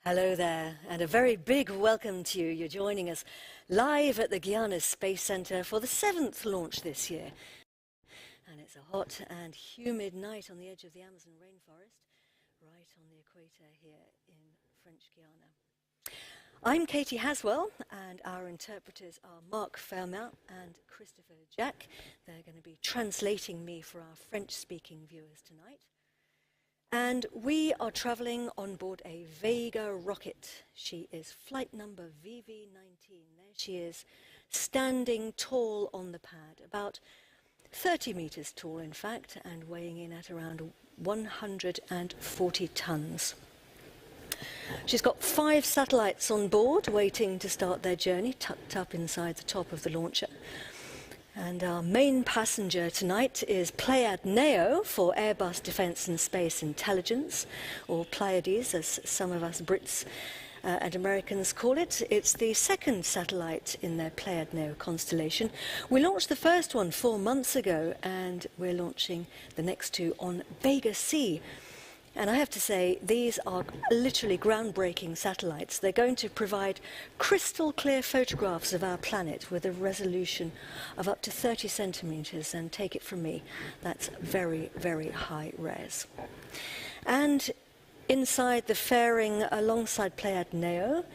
Hello there, and a very big welcome to you. You're joining us live at the ArianeSpace Center for the 7th launch this year. And it's a hot and humid night on the edge of the Amazon rainforest, right on the equator here in French Guiana. I'm Katie Haswell, and our interpreters are Mark Fermat and Christopher Jack. They're going to be translating me for our French-speaking viewers tonight. And we are traveling on board a Vega rocket. She is flight number VV19. There she is, standing tall on the pad, about 30 meters tall, in fact, and weighing in at around 140 tons. She's got 5 satellites on board, waiting to start their journey, tucked up inside the top of the launcher. And our main passenger tonight is Pléiades Neo for Airbus Defence and Space Intelligence, or Pléiades as some of us Brits and Americans call it. It's the second satellite in their Pléiades Neo constellation. We launched the first one 4 months ago, and we're launching the next 2 on Vega C. And I have to say, these are literally groundbreaking satellites. They're going to provide crystal clear photographs of our planet with a resolution of up to 30 centimeters, and take it from me, that's very, very high res. And inside the fairing alongside Pléiades Neo,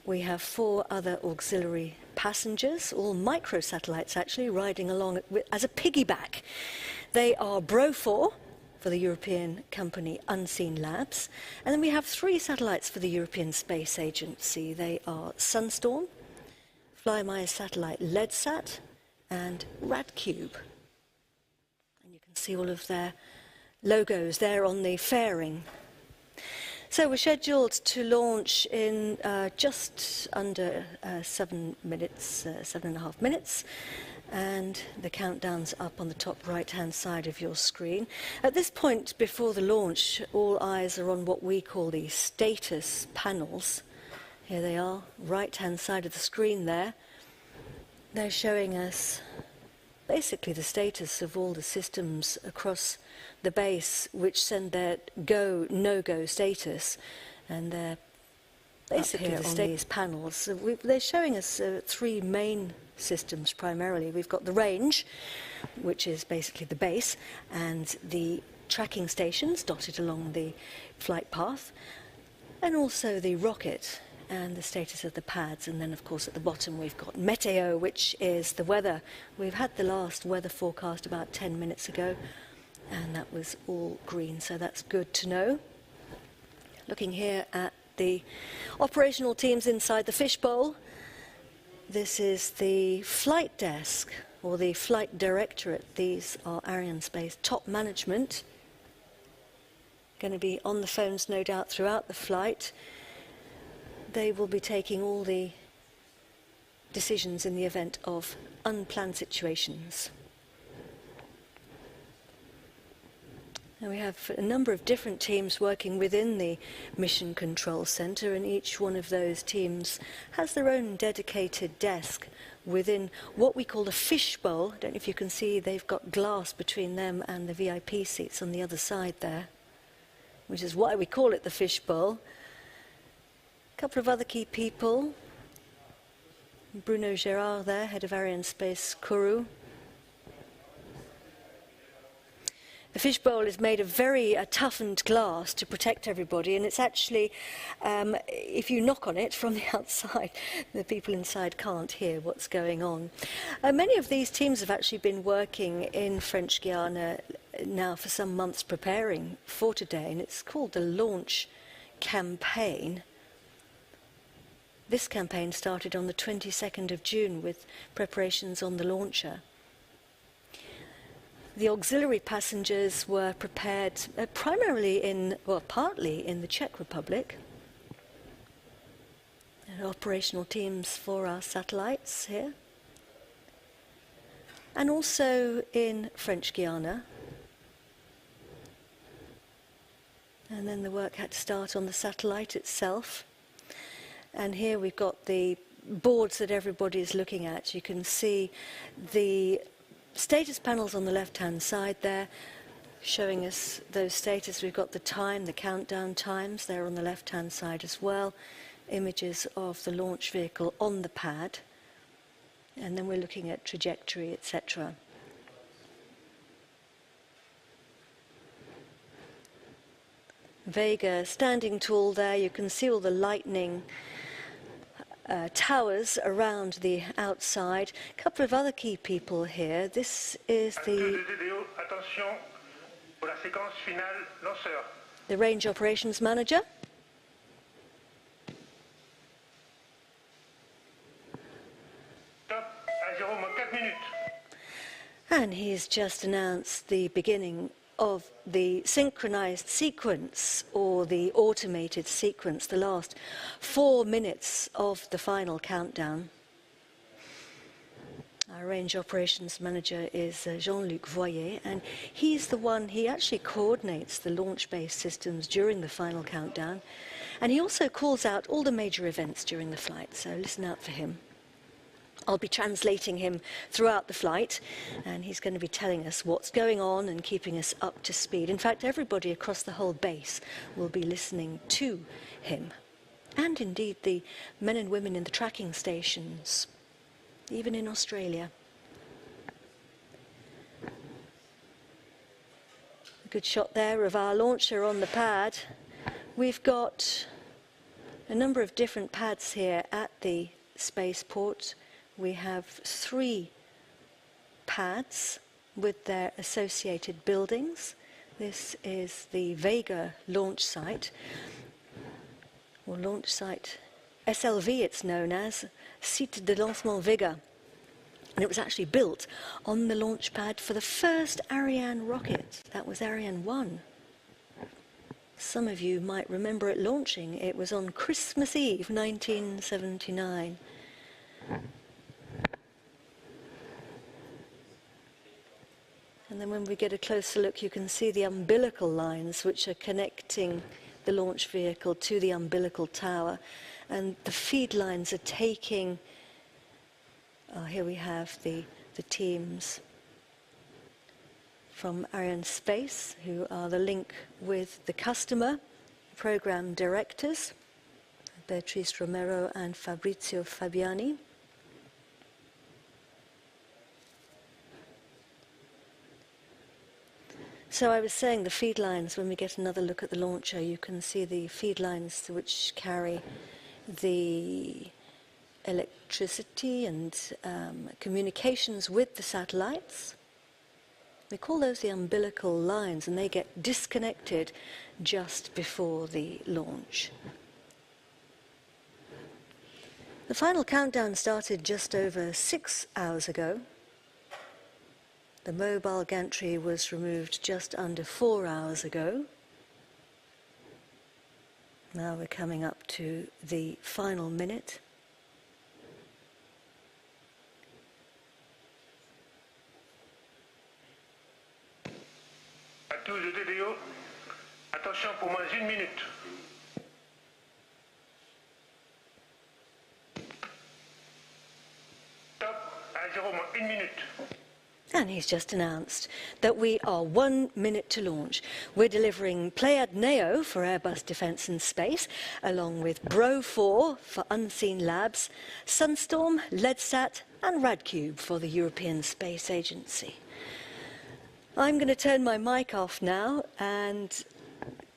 we have 4 other auxiliary passengers, all microsatellites actually, riding along as a piggyback. They are Bro4, for the European company Unseen Labs. And then we have 3 satellites for the European Space Agency. They are Sunstorm, FlyMy satellite LEDSat, and RadCube. And you can see all of their logos there on the fairing. So we're scheduled to launch in just under 7 minutes, 7.5 minutes. And the countdown's up on the top right-hand side of your screen. At this point before the launch, all eyes are on what we call the status panels. Here they are, right-hand side of the screen there. They're showing us basically the status of all the systems across the base which send their go, no-go status. And they're basically on these panels. So they're showing us 3 main systems primarily. We've got the range, which is basically the base, and the tracking stations dotted along the flight path, and also the rocket and the status of the pads. And then of course at the bottom we've got Meteo, which is the weather. We've had the last weather forecast about 10 minutes ago, and that was all green, so that's good to know. Looking here at the operational teams inside the fishbowl. This is the flight desk, or the flight directorate. These are ArianeSpace top management. Going to be on the phones, no doubt, throughout the flight. They will be taking all the decisions in the event of unplanned situations. And we have a number of different teams working within the Mission Control Center, and each one of those teams has their own dedicated desk within what we call the fishbowl. I don't know if you can see, they've got glass between them and the VIP seats on the other side there, which is why we call it the fishbowl. A couple of other key people. Bruno Gérard there, head of ArianeSpace Kourou. The fishbowl is made of very toughened glass to protect everybody, and it's actually, if you knock on it from the outside, the people inside can't hear what's going on. Many of these teams have actually been working in French Guiana now for some months preparing for today, and it's called the Launch Campaign. This campaign started on the 22nd of June with preparations on the launcher. The auxiliary passengers were prepared primarily partly in the Czech Republic. And operational teams for our satellites here. And also in French Guiana. And then the work had to start on the satellite itself. And here we've got the boards that everybody is looking at. You can see the status panels on the left-hand side there, showing us those status. We've got the time, the countdown times there on the left-hand side as well. Images of the launch vehicle on the pad. And then we're looking at trajectory, etc. Vega standing tall there. You can see all the lightning towers around the outside. A couple of other key people here. This is the range operations manager. And he's just announced the beginning of the synchronized sequence, or the automated sequence, the last 4 minutes of the final countdown. Our range operations manager is Jean-Luc Voyer, and he's the one, he actually coordinates the launch-based systems during the final countdown, and he also calls out all the major events during the flight, so listen out for him. I'll be translating him throughout the flight, and he's going to be telling us what's going on and keeping us up to speed. In fact, everybody across the whole base will be listening to him, and indeed the men and women in the tracking stations, even in Australia. A good shot there of our launcher on the pad. We've got a number of different pads here at the spaceport. We have 3 pads with their associated buildings. This is the Vega launch site, or launch site SLV it's known as, Site de Lancement Vega. And it was actually built on the launch pad for the first Ariane rocket. That was Ariane 1. Some of you might remember it launching. It was on Christmas Eve, 1979. And then when we get a closer look, you can see the umbilical lines which are connecting the launch vehicle to the umbilical tower. And the feed lines are taking, here we have the teams from ArianeSpace, who are the link with the customer, program directors, Beatrice Romero and Fabrizio Fabiani. So I was saying the feed lines, when we get another look at the launcher, you can see the feed lines which carry the electricity and communications with the satellites. We call those the umbilical lines, and they get disconnected just before the launch. The final countdown started just over 6 hours ago. The mobile gantry was removed just under 4 hours ago. Now we're coming up to the final minute. À tous de DDO, attention pour moins 1 minute. Top à 0 moins 1 minute. And he's just announced that we are 1 minute to launch. We're delivering Pléiades Neo for Airbus Defence and Space, along with Bro 4 for Unseen Labs, Sunstorm, LEDSAT and RadCube for the European Space Agency. I'm going to turn my mic off now and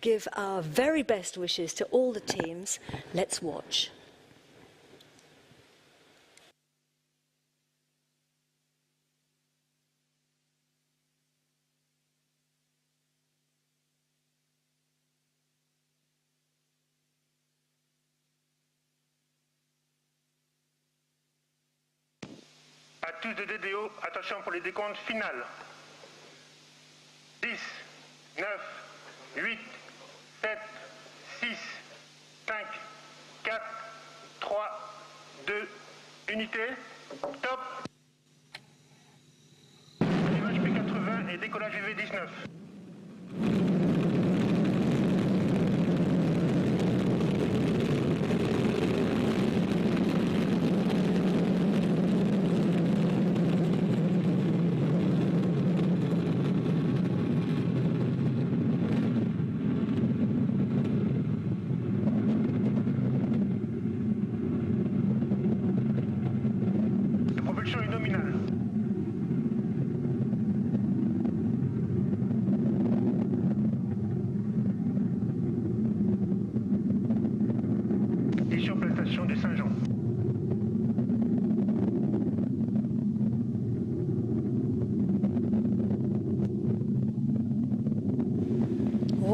give our very best wishes to all the teams. Let's watch. À tous de DDO, attention pour les décomptes finales. 10, 9, 8, 7, 6, 5, 4, 3, 2, unité, top. Allumage P80 et décollage UV19.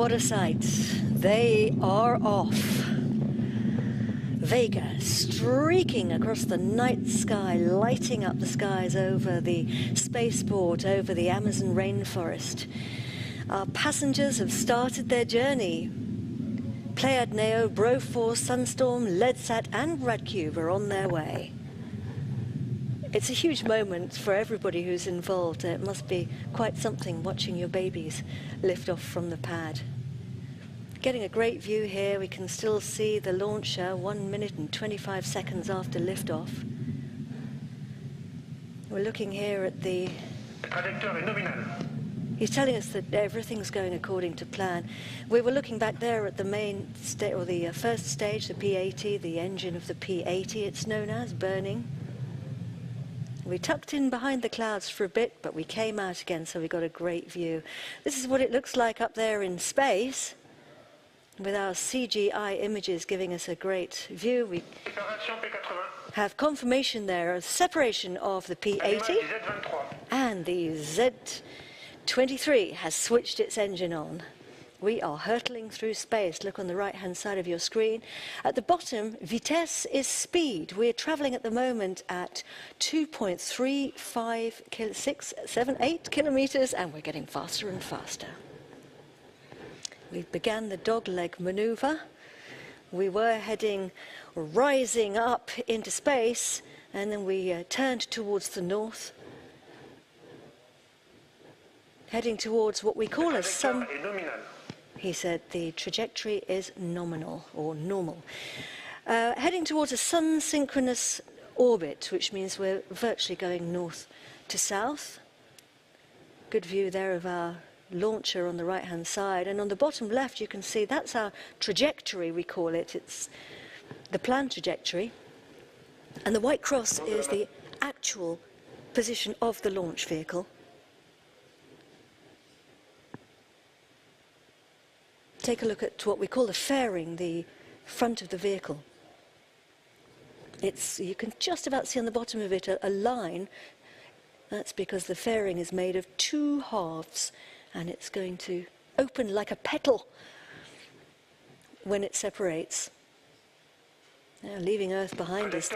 What a sight. They are off. Vega streaking across the night sky, lighting up the skies over the spaceport, over the Amazon rainforest. Our passengers have started their journey. Pléiades Neo, Broforce, Sunstorm, Leadsat and Radcube are on their way. It's a huge moment for everybody who's involved. It must be quite something watching your babies lift off from the pad. Getting a great view here. We can still see the launcher 1 minute and 25 seconds after liftoff. We're looking here at the... He's telling us that everything's going according to plan. We were looking back there at the main stage, or the first stage, the P80, the engine of the P80 it's known as, burning. We tucked in behind the clouds for a bit, but we came out again, so we got a great view. This is what it looks like up there in space, with our CGI images giving us a great view. We have confirmation there of separation of the P80, and the Z23 has switched its engine on. We are hurtling through space. Look on the right-hand side of your screen. At the bottom, vitesse is speed. We're traveling at the moment at 2.35, 8 kilometers, and we're getting faster and faster. We began the dogleg maneuver. We were rising up into space, and then we turned towards the north, heading towards what we call a sun... He said the trajectory is nominal, or normal. Heading towards a sun-synchronous orbit, which means we're virtually going north to south. Good view there of our launcher on the right-hand side. And on the bottom left, you can see that's our trajectory, we call it. It's the planned trajectory. And the white cross is the actual position of the launch vehicle. Take a look at what we call the fairing, the front of the vehicle. You can just about see on the bottom of it a line. That's because the fairing is made of two halves, and it's going to open like a petal when it separates. Now, leaving Earth behind us.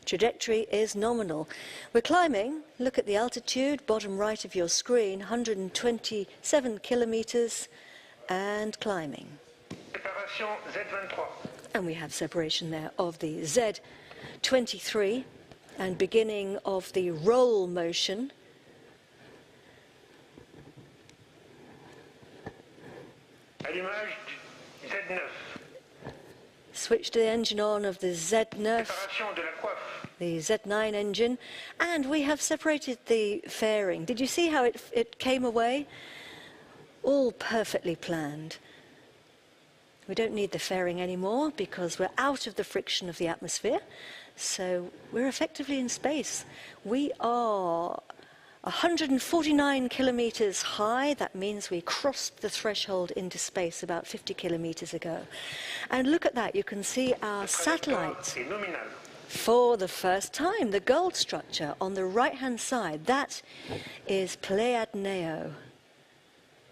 Trajectory is nominal. We're climbing. Look at the altitude, bottom right of your screen, 127 kilometers. And climbing. And we have separation there of the Z23 and beginning of the roll motion. Switch the engine on of the Z9, the Z9 engine, and we have separated the fairing. Did you see how it came away? All perfectly planned. We don't need the fairing anymore because we're out of the friction of the atmosphere, so we're effectively in space. We are 149 kilometers high. That means we crossed the threshold into space about 50 kilometers ago. And look at that, you can see our satellites. For the first time, the gold structure on the right-hand side, that is Pléiades Neo.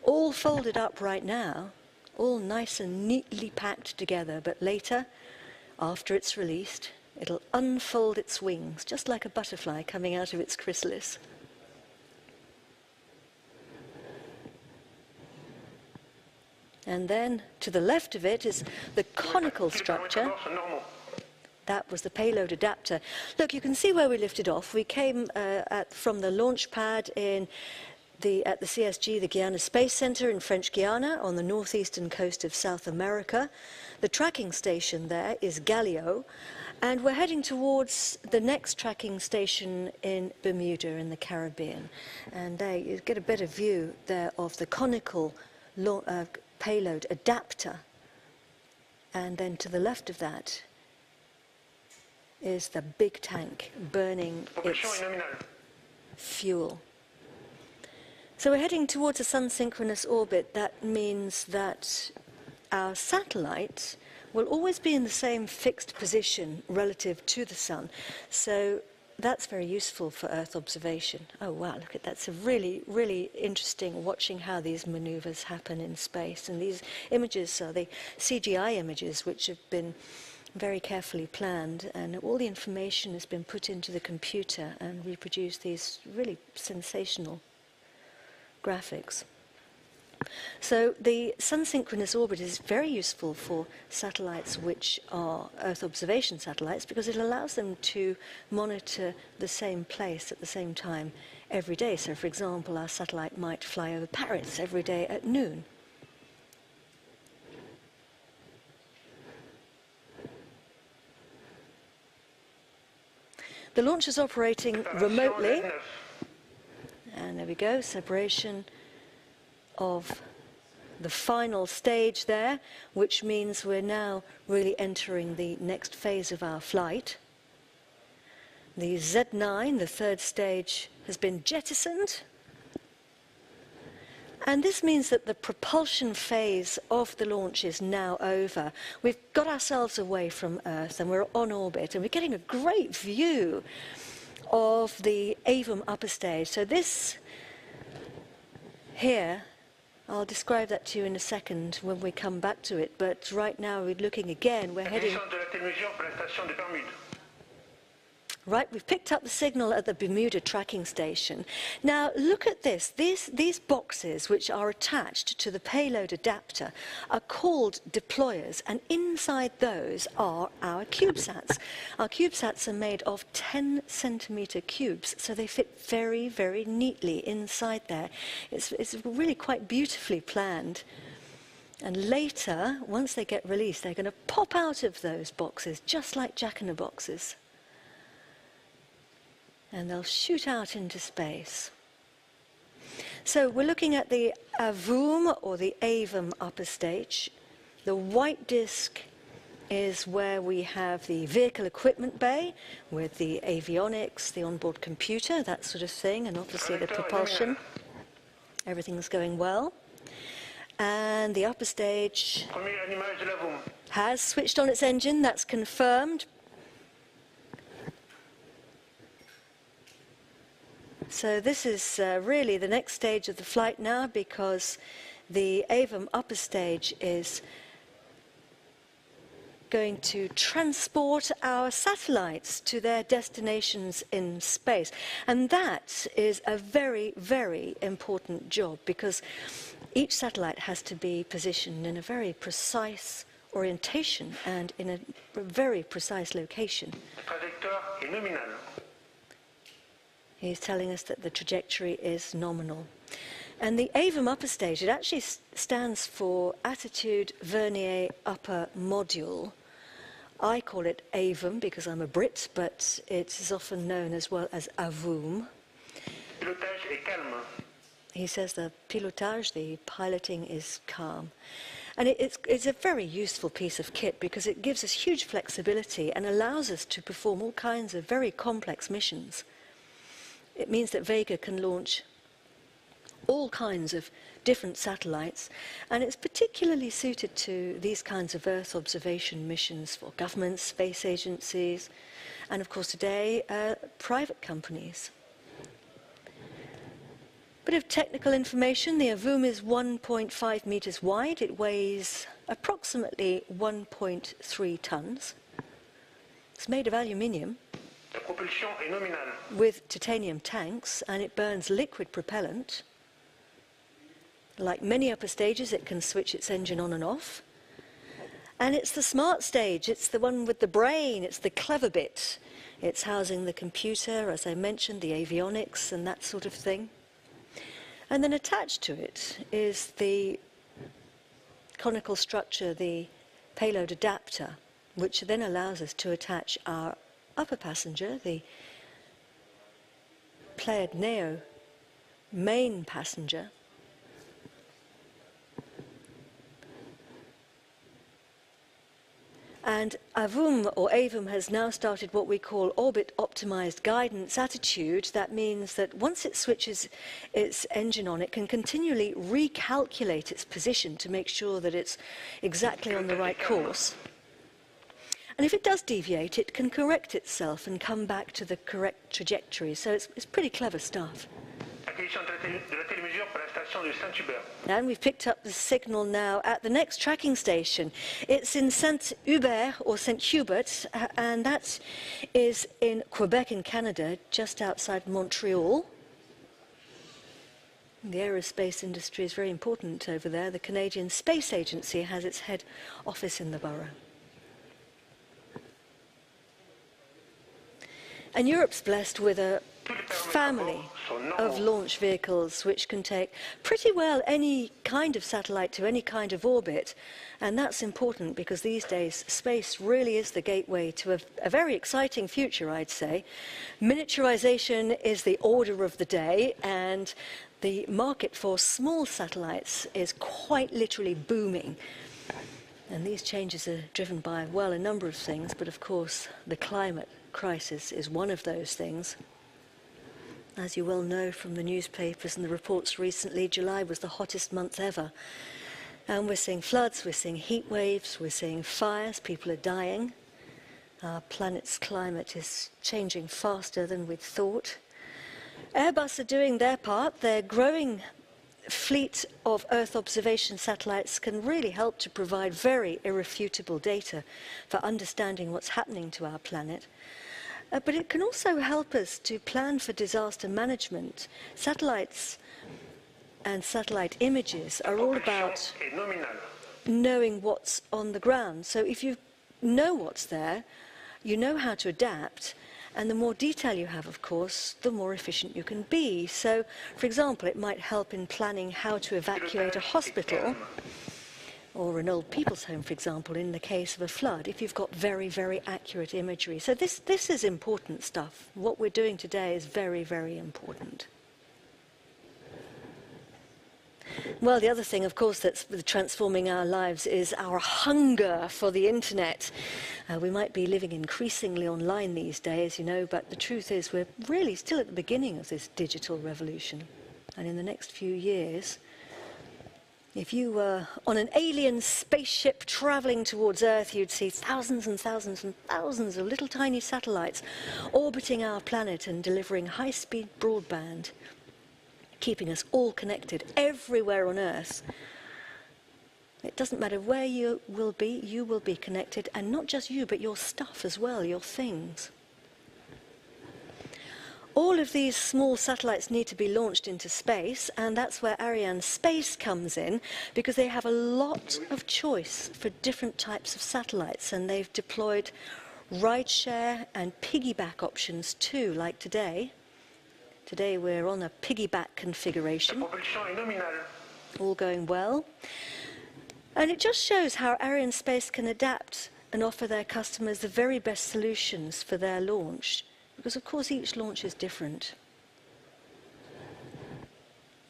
All folded up right now, all nice and neatly packed together, but later, after it's released, it'll unfold its wings, just like a butterfly coming out of its chrysalis. And then, to the left of it is the conical structure. That was the payload adapter. Look, you can see where we lifted off. We came from the launch pad at the CSG, the Guiana Space Center in French Guiana on the northeastern coast of South America. The tracking station there is Galileo, and we're heading towards the next tracking station in Bermuda in the Caribbean. And there you get a better view there of the conical payload adapter. And then to the left of that is the big tank burning its fuel. So we're heading towards a sun-synchronous orbit. That means that our satellite will always be in the same fixed position relative to the sun. So that's very useful for Earth observation. Oh wow, look at that. It's really, really interesting watching how these maneuvers happen in space. And these images are the CGI images which have been very carefully planned, and all the information has been put into the computer and reproduced these really sensational graphics. So the sun-synchronous orbit is very useful for satellites which are Earth observation satellites because it allows them to monitor the same place at the same time every day. So, for example, our satellite might fly over Paris every day at noon. The launch is operating remotely. And there we go, separation of the final stage there, which means we're now really entering the next phase of our flight. The Z9, the third stage, has been jettisoned. And this means that the propulsion phase of the launch is now over. We've got ourselves away from Earth and we're on orbit, and we're getting a great view of the Avum upper stage. So this here, I'll describe that to you in a second when we come back to it, but right now we're looking again, we're heading... Right, we've picked up the signal at the Bermuda tracking station. Now look at this, these boxes which are attached to the payload adapter are called deployers, and inside those are our CubeSats. Our CubeSats are made of 10-centimeter cubes, so they fit very, very neatly inside there. It's really quite beautifully planned. And later, once they get released, they're going to pop out of those boxes, just like jack-in-the-boxes. And they'll shoot out into space. So we're looking at the Avum, or the Avum upper stage. The white disk is where we have the vehicle equipment bay with the avionics, the onboard computer, that sort of thing, and obviously the propulsion. Everything's going well. And the upper stage has switched on its engine, that's confirmed. So this is really the next stage of the flight now, because the Avum upper stage is going to transport our satellites to their destinations in space. And that is a very, very important job, because each satellite has to be positioned in a very precise orientation and in a very precise location. He's telling us that the trajectory is nominal. And the Avum upper stage, it actually stands for Attitude Vernier Upper Module. I call it Avum because I'm a Brit, but it is often known as well as Avum. He says the pilotage, the piloting, is calm. And it's a very useful piece of kit because it gives us huge flexibility and allows us to perform all kinds of very complex missions. It means that Vega can launch all kinds of different satellites, and it's particularly suited to these kinds of Earth observation missions for governments, space agencies, and of course today, private companies. Bit of technical information. The Avum is 1.5 meters wide. It weighs approximately 1.3 tons. It's made of aluminium with titanium tanks, and it burns liquid propellant. Like many upper stages, it can switch its engine on and off. And it's the smart stage. It's the one with the brain. It's the clever bit. It's housing the computer, as I mentioned, the avionics and that sort of thing. And then attached to it is the conical structure, the payload adapter, which then allows us to attach our upper passenger, the Pléiades Neo main passenger. And Avum, or Avum, has now started what we call orbit-optimized guidance attitude. That means that once it switches its engine on, it can continually recalculate its position to make sure that it's exactly on the right course. And if it does deviate, it can correct itself and come back to the correct trajectory. So it's pretty clever stuff. Acquisition de la télémesure pour la station de Saint-Hubert. And we've picked up the signal now at the next tracking station. It's in Saint-Hubert or Saint-Hubert, and that is in Quebec in Canada, just outside Montreal. The aerospace industry is very important over there. The Canadian Space Agency has its head office in the borough. And Europe's blessed with a family of launch vehicles which can take pretty well any kind of satellite to any kind of orbit. And that's important because these days space really is the gateway to a very exciting future, I'd say. Miniaturization is the order of the day, and the market for small satellites is quite literally booming. And these changes are driven by, well, a number of things, but of course the climate crisis is one of those things. As you well know from the newspapers and the reports recently, July was the hottest month ever. And we're seeing floods, we're seeing heat waves, we're seeing fires, people are dying. Our planet's climate is changing faster than we'd thought. Airbus are doing their part. Their growing fleet of Earth observation satellites can really help to provide very irrefutable data for understanding what's happening to our planet. But it can also help us to plan for disaster management. Satellites and satellite images are all about knowing what's on the ground. So if you know what's there, you know how to adapt, and the more detail you have, of course, the more efficient you can be. So, for example, it might help in planning how to evacuate a hospital or an old people's home, for example, in the case of a flood, if you've got very, very accurate imagery. So this is important stuff. What we're doing today is very, very important. Well, the other thing, of course, that's transforming our lives is our hunger for the internet. We might be living increasingly online these days, you know, but the truth is we're really still at the beginning of this digital revolution. And in the next few years, if you were on an alien spaceship traveling towards Earth, you'd see thousands and thousands and thousands of little tiny satellites orbiting our planet and delivering high-speed broadband, keeping us all connected everywhere on Earth. It doesn't matter where you will be connected, and not just you, but your stuff as well, your things. All of these small satellites need to be launched into space, and that's where ArianeSpace comes in, because they have a lot of choice for different types of satellites, and they've deployed rideshare and piggyback options too, like today. Today we're on a piggyback configuration, all going well. And it just shows how ArianeSpace can adapt and offer their customers the very best solutions for their launch, because of course each launch is different.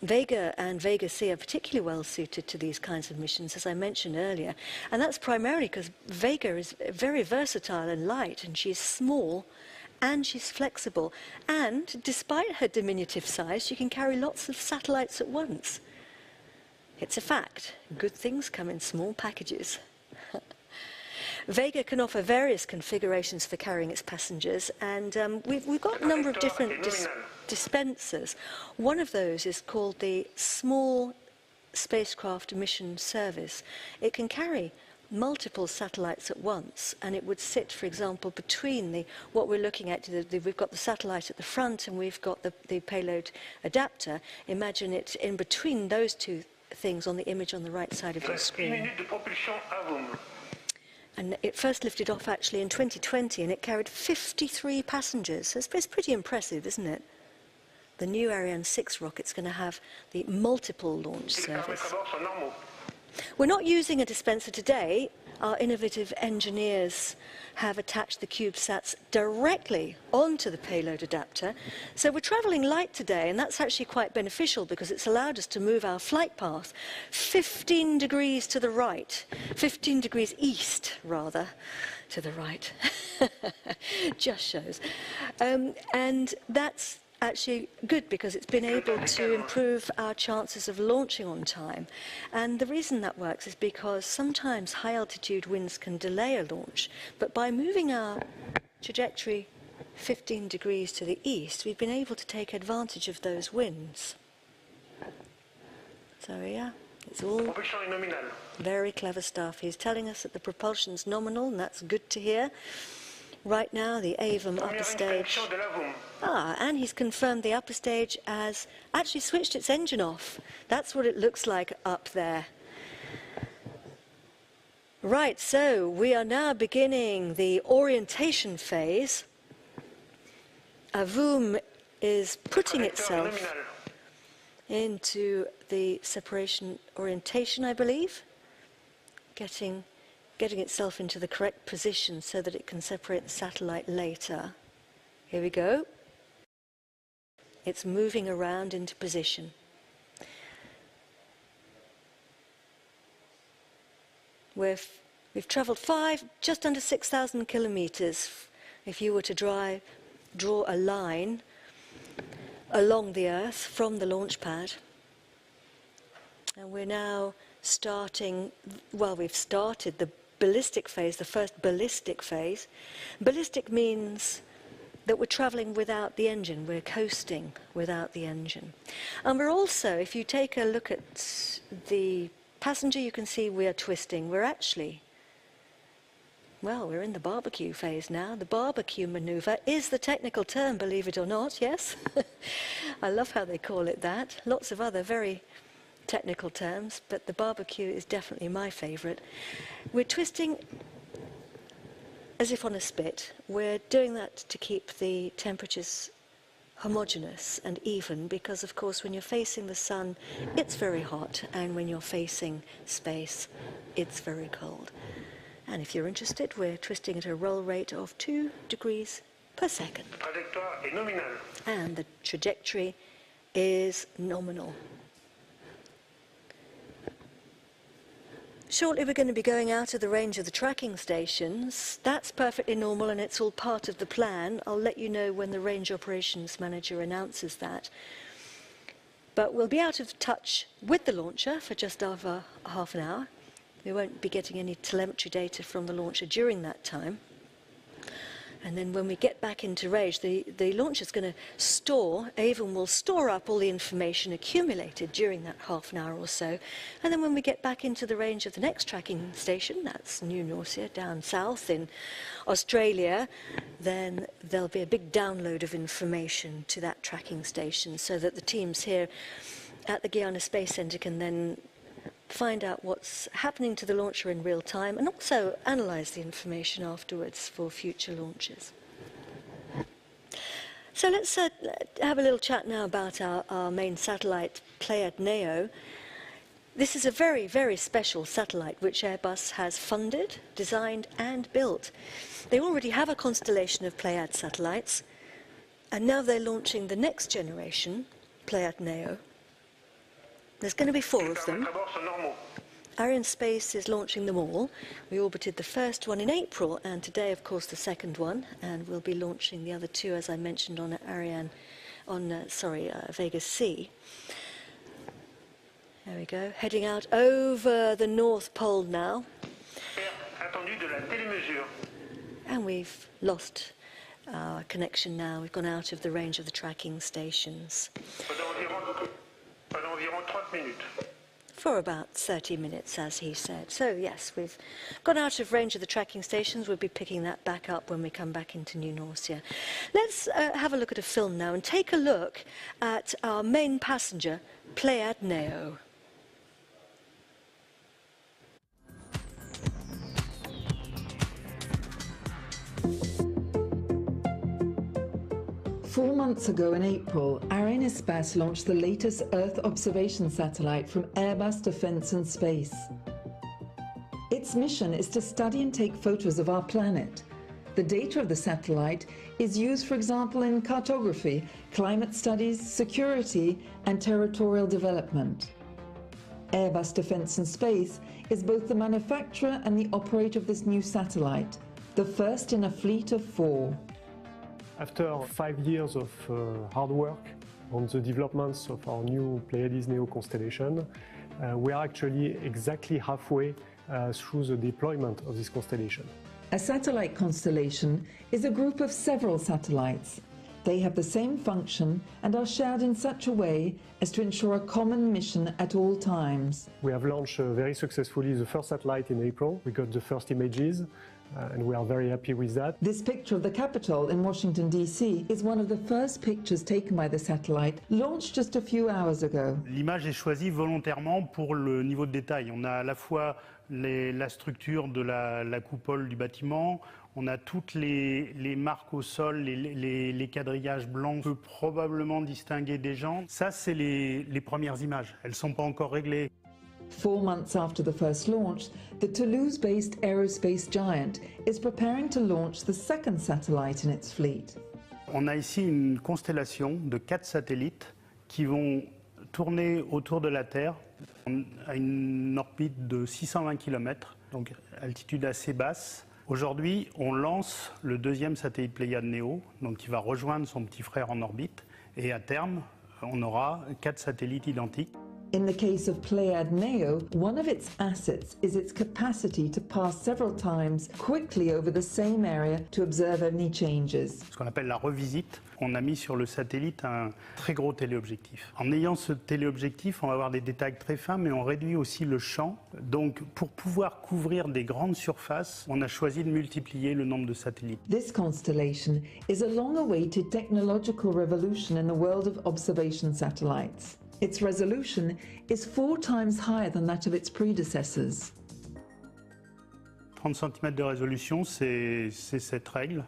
Vega and Vega C are particularly well suited to these kinds of missions, as I mentioned earlier, and that's primarily because Vega is very versatile and light, and she's small and she's flexible, and despite her diminutive size, she can carry lots of satellites at once. It's a fact. Good things come in small packages. Vega can offer various configurations for carrying its passengers, and we've got a number of different dispensers. One of those is called the Small Spacecraft Mission Service. It can carry multiple satellites at once, and it would sit, for example, between what we're looking at. We've got the satellite at the front, and we've got the payload adapter. Imagine it in between those two things on the image on the right side of your screen. And it first lifted off actually in 2020, and it carried 53 passengers. So it's pretty impressive, isn't it? The new Ariane 6 rocket's going to have the multiple launch service. We're not using a dispenser today. Our innovative engineers have attached the CubeSats directly onto the payload adapter. So we're traveling light today, and that's actually quite beneficial because it's allowed us to move our flight path 15 degrees to the right, 15 degrees east, rather, to the right. Just shows. And that's actually good because it's been able to improve our chances of launching on time. And the reason that works is because sometimes high altitude winds can delay a launch, but by moving our trajectory 15 degrees to the east, we've been able to take advantage of those winds. So yeah, it's all Propulsion est nominale. very clever stuff. He's telling us that the propulsion's nominal, and that's good to hear. Right now, the AVUM upper Première stage. inspection de l'AVUM. And he's confirmed the upper stage has actually switched its engine off. That's what it looks like up there. Right, so we are now beginning the orientation phase. AVUM is putting Trajectoire est itself nominale. into the separation orientation, I believe. Getting itself into the correct position so that it can separate the satellite later. Here we go. It's moving around into position. We've travelled just under 6,000 kilometres. If you were to draw a line along the Earth from the launch pad. And we're now starting, well, we've started the ballistic phase, the first ballistic phase. Ballistic means that we're travelling without the engine, we're coasting without the engine. And we're also, if you take a look at the passenger, you can see we are twisting. We're actually, well, we're in the barbecue phase now. The barbecue manoeuvre is the technical term, believe it or not, yes? I love how they call it that. Lots of other very technical terms, but the barbecue is definitely my favourite. We're twisting as if on a spit. We're doing that to keep the temperatures homogeneous and even, because of course when you're facing the sun it's very hot, and when you're facing space it's very cold. And if you're interested, we're twisting at a roll rate of 2 degrees per second. Trajectoire est nominale. And the trajectory is nominal. Shortly we're going to be going out of the range of the tracking stations. That's perfectly normal and it's all part of the plan. I'll let you know when the range operations manager announces that. But we'll be out of touch with the launcher for just over half an hour. We won't be getting any telemetry data from the launcher during that time. And then when we get back into range, the launcher's going to store, AVUM will store up all the information accumulated during that half an hour or so. And then when we get back into the range of the next tracking station, that's New Norcia down south in Australia, then there'll be a big download of information to that tracking station so that the teams here at the ArianeSpace Centre can then find out what's happening to the launcher in real time and also analyse the information afterwards for future launches. So let's have a little chat now about our main satellite, Pléiades Neo. This is a very, very special satellite which Airbus has funded, designed and built. They already have a constellation of Pléiades satellites, and now they're launching the next generation, Pléiades Neo. There's going to be 4 of them. ArianeSpace is launching them all. We orbited the first one in April, and today, of course, the second one, and we'll be launching the other 2, as I mentioned, on Vega C. There we go, heading out over the North Pole now. And we've lost our connection now. We've gone out of the range of the tracking stations. For about 30 minutes, as he said. So yes, we've gone out of range of the tracking stations. We'll be picking that back up when we come back into New Norcia. Let's have a look at a film now and take a look at our main passenger, Pléiades Neo. Four months ago in April, ArianeSpace launched the latest Earth observation satellite from Airbus Defence and Space. Its mission is to study and take photos of our planet. The data of the satellite is used, for example, in cartography, climate studies, security and territorial development. Airbus Defence and Space is both the manufacturer and the operator of this new satellite, the first in a fleet of 4. After 5 years of hard work on the developments of our new Pléiades Neo constellation, we are actually exactly halfway through the deployment of this constellation. A satellite constellation is a group of several satellites. They have the same function and are shared in such a way as to ensure a common mission at all times. We have launched very successfully the first satellite in April. We got the first images and we are very happy with that. This picture of the Capitol in Washington, D.C. is one of the first pictures taken by the satellite, launched just a few hours ago. L'image est choisie volontairement pour le niveau de détail. On a à la fois la structure de la coupole du bâtiment, on a toutes les marques au sol, les quadrillages blancs. On peut probablement distinguer des gens. Ça, c'est les premières images. Elles ne sont pas encore réglées. 4 months after the first launch, the Toulouse-based aerospace giant is preparing to launch the second satellite in its fleet. On a ici une constellation de 4 satellites qui vont tourner autour de la Terre à une orbite de 620 km, donc altitude assez basse. Aujourd'hui, on lance le deuxième satellite Pléiades Neo, donc qui va rejoindre son petit frère en orbite, et à terme, on aura 4 satellites identiques. In the case of Pléiades Neo, one of its assets is its capacity to pass several times quickly over the same area to observe any changes. Ce qu'on appelle la revisite, on a mis sur le satellite un très gros téléobjectif. En ayant ce téléobjectif, on va avoir des détails très fins, mais on réduit aussi le champ. Donc, pour pouvoir couvrir des grandes surfaces, on a choisi de multiplier le nombre de satellites. This constellation is a long-awaited technological revolution in the world of observation satellites. Its resolution is 4 times higher than that of its predecessors. 30 cm de résolution, c'est cette règle.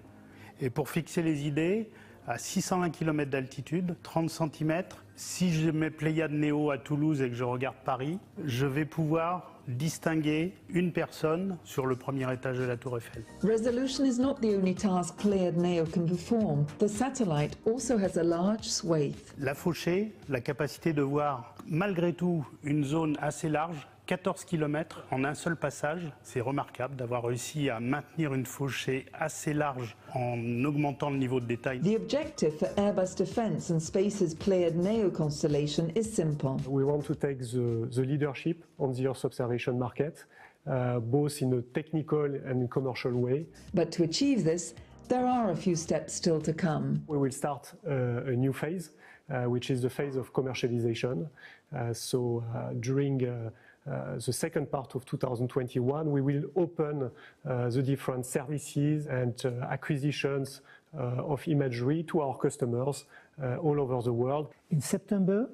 Et pour fixer les idées, à 620 km d'altitude, 30 cm, si je mets Pléiades Neo à Toulouse et que je regarde Paris, je vais pouvoir distinguer une personne sur le premier étage de la Tour Eiffel. Resolution is not the only task Pléiades Neo can perform. The satellite also has a large swathe. La fauchée, la capacité de voir malgré tout une zone assez large, 14 km en un seul passage, c'est remarquable d'avoir réussi à maintenir une fauchée assez large en augmentant le niveau de détail. The objective for Airbus Defence and Space's Pléiades Neo constellation is simple. We want to take the leadership on the Earth observation market, both in a technical and commercial way. But to achieve this, there are a few steps still to come. We will start a new phase, which is the phase of commercialization. During the second part of 2021, we will open the different services and acquisitions of imagery to our customers all over the world. In September,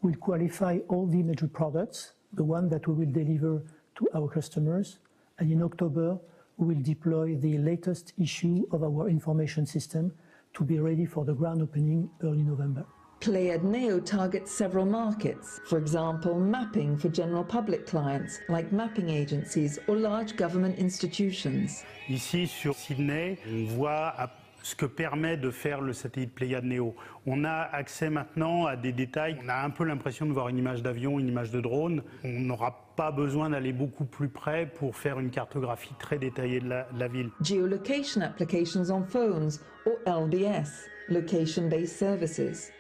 we'll qualify all the imagery products, the one that we will deliver to our customers, and in October, we will deploy the latest issue of our information system to be ready for the grand opening early November. Pléiades Neo targets several markets, for example, mapping for general public clients like mapping agencies or large government institutions. Ici, sur Sydney, on voit ce que permet de faire le satellite Pléiades Neo. On a accès maintenant à des détails. On a un peu l'impression de voir une image d'avion, une image de drone. On n'aura pas besoin d'aller beaucoup plus près pour faire une cartographie très détaillée de la ville. Geolocation applications on phones or LBS, location-based services.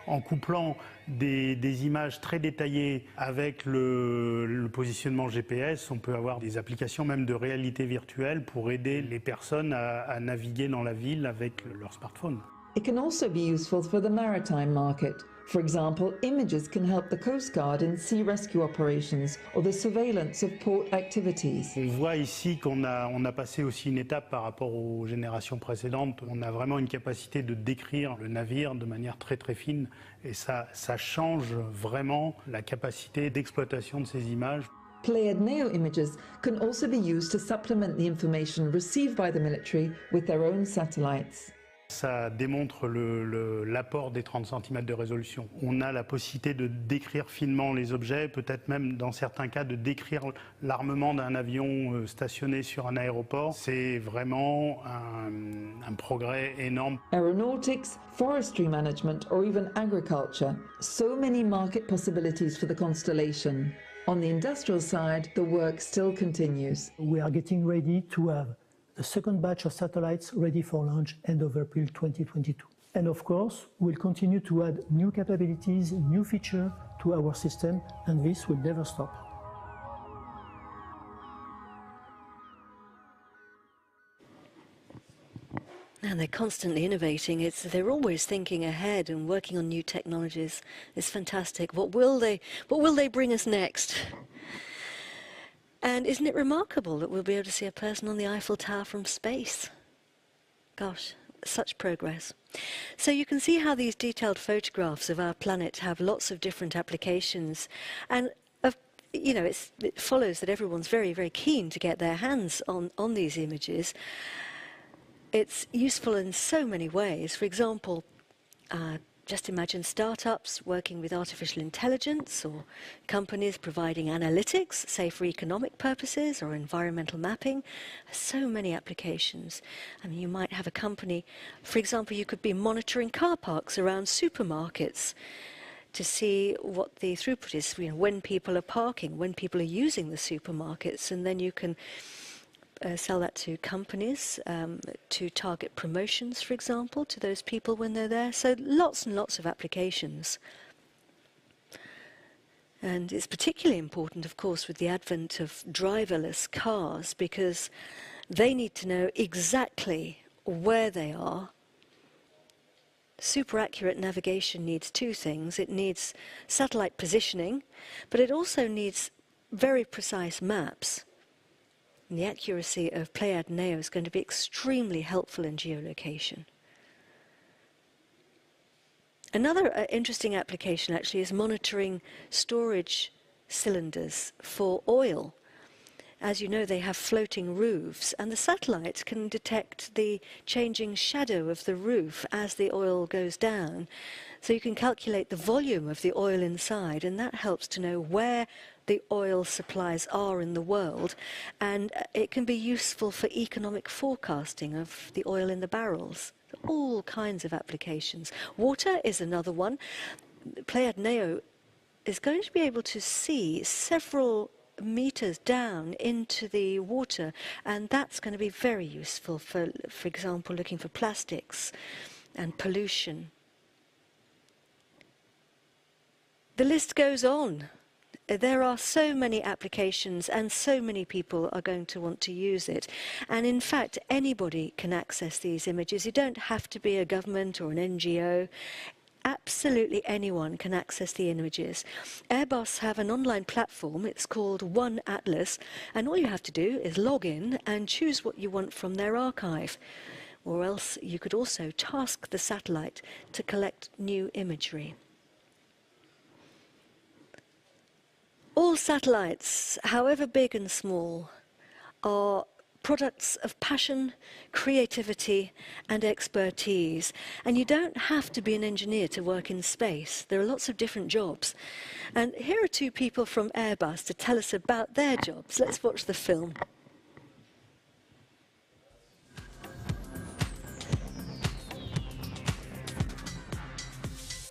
En couplant des images très détaillées avec le positionnement GPS, on peut avoir des applications même de réalité virtuelle pour aider les personnes à naviguer dans la ville avec leur smartphone. It can also be useful for the maritime market. For example, images can help the Coast Guard in sea rescue operations or the surveillance of port activities. On voit ici qu'on a passé aussi une étape par rapport aux générations précédentes. On a vraiment une capacité de décrire le navire de manière très très fine et ça change vraiment la capacité d'exploitation de ces images. Pléiades Neo images can also be used to supplement the information received by the military with their own satellites. Ça démontre l'apport des 30 cm de résolution. On a la possibilité de décrire finement les objets, peut-être même dans certains cas de décrire l'armement d'un avion stationné sur un aéroport. C'est vraiment un progrès énorme. Aeronautics, forestry management or even agriculture. So many market possibilities for the constellation. On the industrial side, the work still continues. We are getting ready to have a second batch of satellites ready for launch end of April 2022. And of course, we'll continue to add new capabilities, new features to our system, and this will never stop. And they're constantly innovating. They're always thinking ahead and working on new technologies. It's fantastic. What will they bring us next? And isn't it remarkable that we'll be able to see a person on the Eiffel Tower from space? Gosh, such progress. So you can see how these detailed photographs of our planet have lots of different applications. And it follows that everyone's very, very keen to get their hands on these images. It's useful in so many ways. For example, just imagine startups working with artificial intelligence, or companies providing analytics, say for economic purposes or environmental mapping. So many applications. I mean, you might have a company, for example, you could be monitoring car parks around supermarkets to see what the throughput is, when people are parking, when people are using the supermarkets, and then you can sell that to companies to target promotions, for example, to those people when they're there. So lots and lots of applications. And it's particularly important, of course, with the advent of driverless cars, because they need to know exactly where they are. Super accurate navigation needs two things. It needs satellite positioning, but it also needs very precise maps. And the accuracy of Pléiades Neo is going to be extremely helpful in geolocation. Another interesting application actually is monitoring storage cylinders for oil. As you know, they have floating roofs, and the satellites can detect the changing shadow of the roof as the oil goes down. So you can calculate the volume of the oil inside, and that helps to know where the oil supplies are in the world, and it can be useful for economic forecasting of the oil in the barrels. All kinds of applications. Water is another one. Pléiades Neo is going to be able to see several meters down into the water, and that's going to be very useful for example, looking for plastics and pollution. The list goes on. There are so many applications, and so many people are going to want to use it. And in fact, anybody can access these images. You don't have to be a government or an NGO. Absolutely anyone can access the images. Airbus have an online platform. It's called One Atlas, and all you have to do is log in and choose what you want from their archive. Or else you could also task the satellite to collect new imagery. All satellites, however big and small, are products of passion, creativity, and expertise. And you don't have to be an engineer to work in space. There are lots of different jobs. And here are two people from Airbus to tell us about their jobs. Let's watch the film.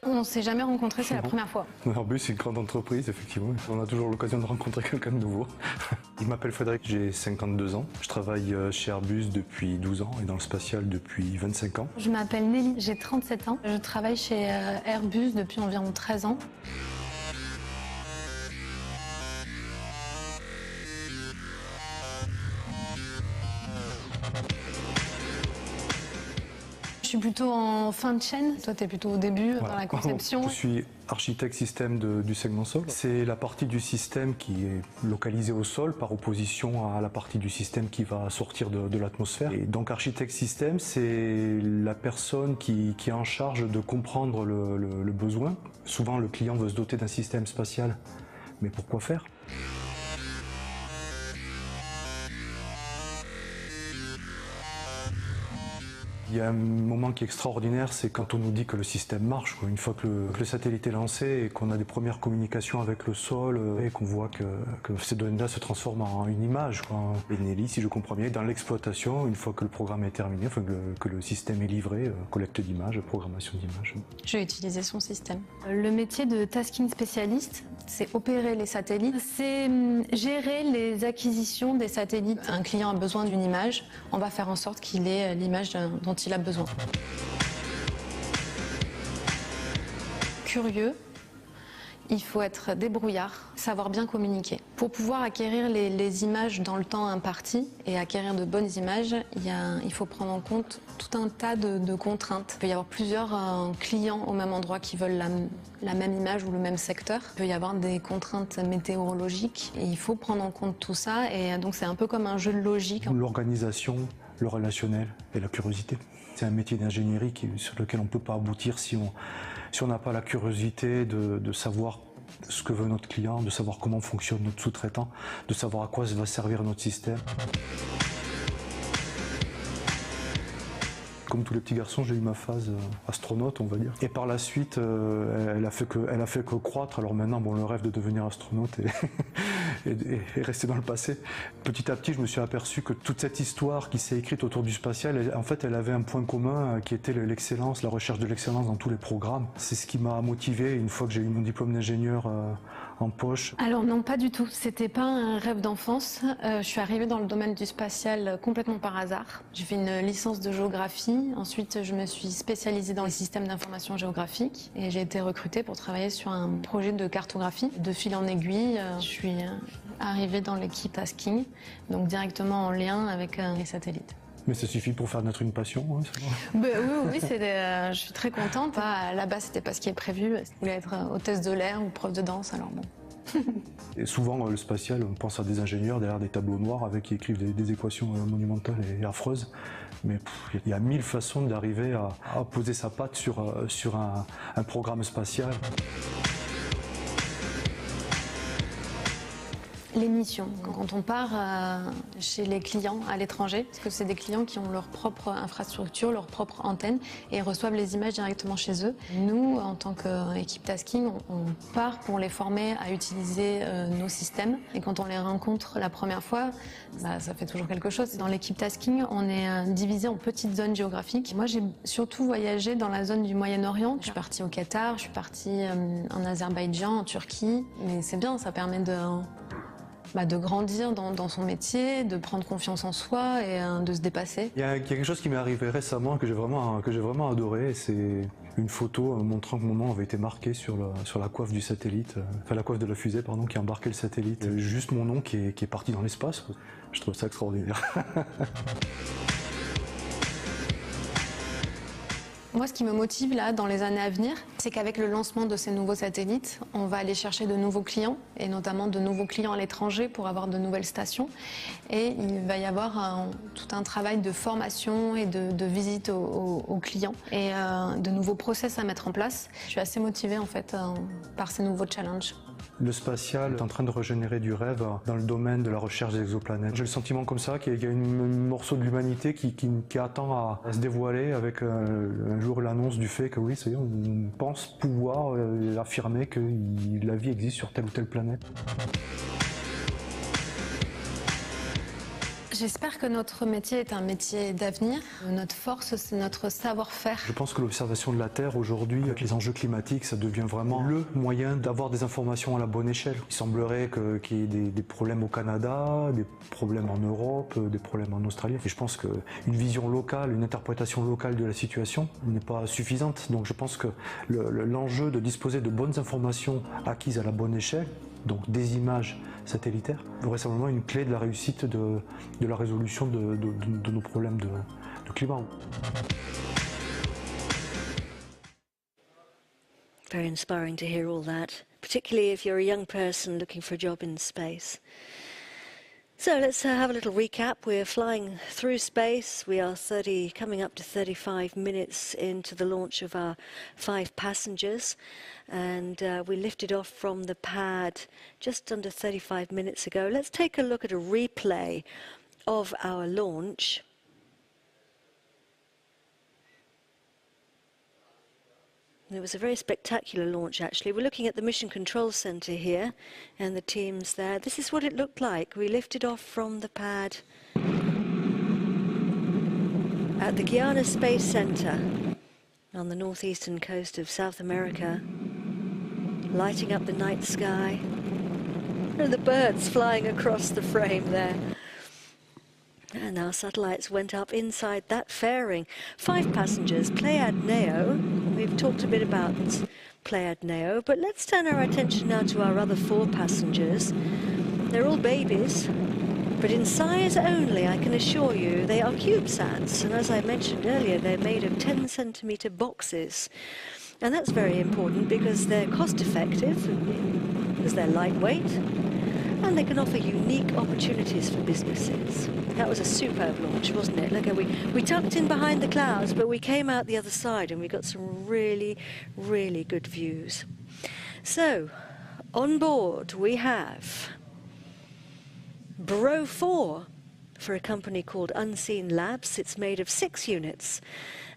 On ne s'est jamais rencontrés, c'est la première fois. Airbus, c'est une grande entreprise, effectivement. On a toujours l'occasion de rencontrer quelqu'un de nouveau. Il m'appelle Frédéric, j'ai 52 ans. Je travaille chez Airbus depuis 12 ans et dans le spatial depuis 25 ans. Je m'appelle Nelly, j'ai 37 ans. Je travaille chez Airbus depuis environ 13 ans. Je suis plutôt en fin de chaîne, toi tu es plutôt au début, voilà, dans la conception. Je suis architecte système du segment sol. C'est la partie du système qui est localisée au sol par opposition à la partie du système qui va sortir de l'atmosphère. Et donc architecte système, c'est la personne qui est en charge de comprendre le besoin. Souvent le client veut se doter d'un système spatial, mais pourquoi faire ? Il y a un moment qui est extraordinaire, c'est quand on nous dit que le système marche, quoi. Une fois que le satellite est lancé et qu'on a des premières communications avec le sol et qu'on voit que ces données-là se transforment en une image, quoi. Et Nelly, si je comprends bien, dans l'exploitation, une fois que le programme est terminé, enfin que le système est livré, collecte d'images, programmation d'images. Je vais utiliser son système. Le métier de tasking spécialiste, C'est opérer les satellites, c'est gérer les acquisitions des satellites. Un client a besoin d'une image, on va faire en sorte qu'il ait l'image dont il a besoin. Curieux, il faut être débrouillard, savoir bien communiquer. Pour pouvoir acquérir les images dans le temps imparti et acquérir de bonnes images, il faut prendre en compte tout un tas de contraintes. Il peut y avoir plusieurs clients au même endroit qui veulent la même image ou le même secteur. Il peut y avoir des contraintes météorologiques et il faut prendre en compte tout ça. Et donc c'est un peu comme un jeu de logique. L'organisation, le relationnel et la curiosité. C'est un métier d'ingénierie sur lequel on ne peut pas aboutir si on n'a pas la curiosité de savoir ce que veut notre client, de savoir comment fonctionne notre sous-traitant, de savoir à quoi va servir notre système. Comme tous les petits garçons, j'ai eu ma phase astronaute, on va dire. Et par la suite, elle a fait que croître. Alors maintenant, le rêve de devenir astronaute est resté dans le passé. Petit à petit, je me suis aperçu que toute cette histoire qui s'est écrite autour du spatial, en fait, elle avait un point commun qui était l'excellence, la recherche de l'excellence dans tous les programmes. C'est ce qui m'a motivé une fois que j'ai eu mon diplôme d'ingénieur en poche. Alors non, pas du tout. C'était pas un rêve d'enfance. Je suis arrivée dans le domaine du spatial complètement par hasard. J'ai fait une licence de géographie. Ensuite, je me suis spécialisée dans les systèmes d'information géographique et j'ai été recrutée pour travailler sur un projet de cartographie. De fil en aiguille, je suis arrivée dans l'équipe tasking, donc directement en lien avec les satellites. Mais ça suffit pour faire naître une passion, hein, oui, je suis très contente. À la base, c'était pas ce qui est prévu. Je voulais être hôtesse de l'air ou prof de danse, alors bon. Et souvent, le spatial, on pense à des ingénieurs derrière des tableaux noirs qui écrivent des équations monumentales et affreuses. Mais il y a 1000 façons d'arriver à poser sa patte sur un programme spatial. Les missions. Quand on part chez les clients à l'étranger, parce que c'est des clients qui ont leur propre infrastructure, leur propre antenne, et reçoivent les images directement chez eux. Nous, en tant qu'équipe tasking, on part pour les former à utiliser nos systèmes. Et quand on les rencontre la première fois, ça fait toujours quelque chose. Dans l'équipe tasking, on est divisé en petites zones géographiques. Moi, j'ai surtout voyagé dans la zone du Moyen-Orient. Je suis partie au Qatar, je suis partie en Azerbaïdjan, en Turquie. Mais c'est bien, ça permet de grandir dans son métier, de prendre confiance en soi et de se dépasser. Il y a quelque chose qui m'est arrivé récemment que j'ai vraiment adoré, c'est une photo montrant que mon nom avait été marqué sur la coiffe du satellite, enfin la coiffe de la fusée pardon, qui embarquait le satellite. Juste mon nom qui est parti dans l'espace. Je trouve ça extraordinaire. Moi, ce qui me motive là, dans les années à venir, c'est qu'avec le lancement de ces nouveaux satellites, on va aller chercher de nouveaux clients, et notamment de nouveaux clients à l'étranger pour avoir de nouvelles stations. Et il va y avoir tout un travail de formation et de visite aux clients, et de nouveaux process à mettre en place. Je suis assez motivée en fait par ces nouveaux challenges. Le spatial est en train de régénérer du rêve dans le domaine de la recherche des exoplanètes. J'ai le sentiment comme ça qu'il y a un morceau de l'humanité qui attend à se dévoiler avec un jour l'annonce du fait que oui, ça y est, on pense pouvoir affirmer que la vie existe sur telle ou telle planète. J'espère que notre métier est un métier d'avenir. Notre force, c'est notre savoir-faire. Je pense que l'observation de la Terre aujourd'hui, avec les enjeux climatiques, ça devient vraiment le moyen d'avoir des informations à la bonne échelle. Il semblerait qu'il y ait des problèmes au Canada, des problèmes en Europe, des problèmes en Australie. Et je pense qu'une vision locale, une interprétation locale de la situation n'est pas suffisante. Donc je pense que l'enjeu de disposer de bonnes informations acquises à la bonne échelle, donc des images satellitaires, vraisemblablement une clé de la réussite de la résolution de nos problèmes de climat. Very inspiring to hear all that, particularly if you're a young person looking for a job in space. So let's have a little recap. We're flying through space. We are coming up to 35 minutes into the launch of our 5 passengers. And we lifted off from the pad just under 35 minutes ago. Let's take a look at a replay of our launch. It was a very spectacular launch, actually. We're looking at the Mission Control Center here and the teams there. This is what it looked like. We lifted off from the pad at the ArianeSpace Center on the northeastern coast of South America. lighting up the night sky. And the birds flying across the frame there. And our satellites went up inside that fairing. 5 passengers, Pléiades Neo. We've talked a bit about Pléiades Neo, but let's turn our attention now to our other 4 passengers. They're all babies, but in size only, I can assure you. They are CubeSats, and as I mentioned earlier, they're made of 10-centimetre boxes. And that's very important because they're cost-effective, because they're lightweight, and they can offer unique opportunities for businesses. That was a superb launch, wasn't it? Look, we tucked in behind the clouds, but we came out the other side and we got some really, really good views. So, on board we have Bro 4 for a company called Unseen Labs. It's made of 6 units,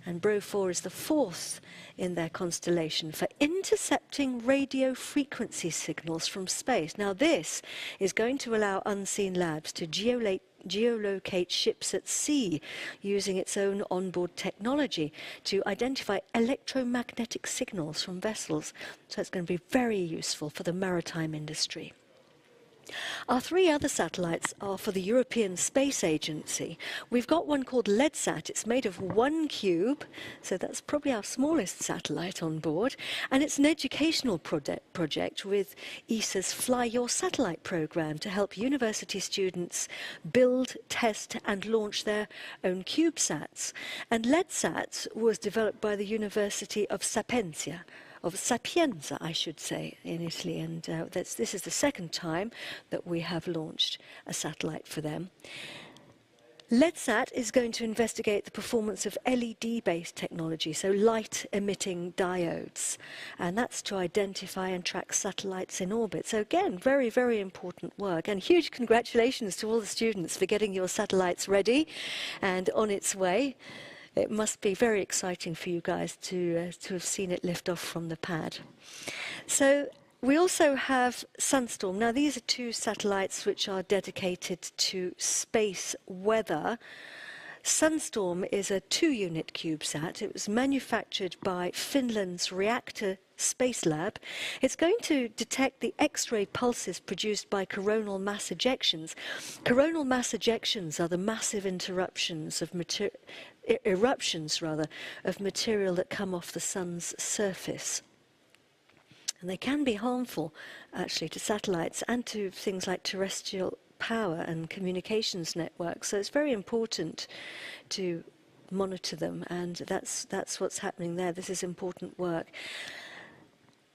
and Bro 4 is the 4th in their constellation for intercepting radio frequency signals from space. Now this is going to allow Unseen Labs to geolocate ships at sea using its own onboard technology to identify electromagnetic signals from vessels. So it's going to be very useful for the maritime industry. Our 3 other satellites are for the European Space Agency. We've got one called LEDSat. It's made of 1 cube, so that's probably our smallest satellite on board. And it's an educational project with ESA's Fly Your Satellite program to help university students build, test and launch their own CubeSats. And LEDSat was developed by the University of Sapienza, I should say, in Italy, and this is the 2nd time that we have launched a satellite for them. LEDSat is going to investigate the performance of LED-based technology, so light-emitting diodes, and that's to identify and track satellites in orbit. So again, very, very important work, and huge congratulations to all the students for getting your satellites ready and on its way. It must be very exciting for you guys to have seen it lift off from the pad. So we also have Sunstorm. Now these are 2 satellites which are dedicated to space weather. Sunstorm is a 2-unit CubeSat. It was manufactured by Finland's Reactor Space Lab. It's going to detect the X-ray pulses produced by coronal mass ejections. Coronal mass ejections are the massive eruptions of material that come off the sun's surface. And they can be harmful, actually, to satellites and to things like terrestrial power and communications networks. So it's very important to monitor them, and that's what's happening there. This is important work.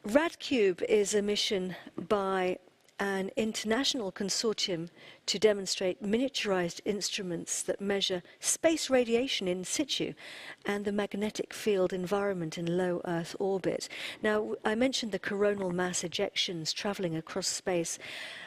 RadCube is a mission by an international consortium to demonstrate miniaturized instruments that measure space radiation in situ and the magnetic field environment in low Earth orbit. Now, I mentioned the coronal mass ejections traveling across space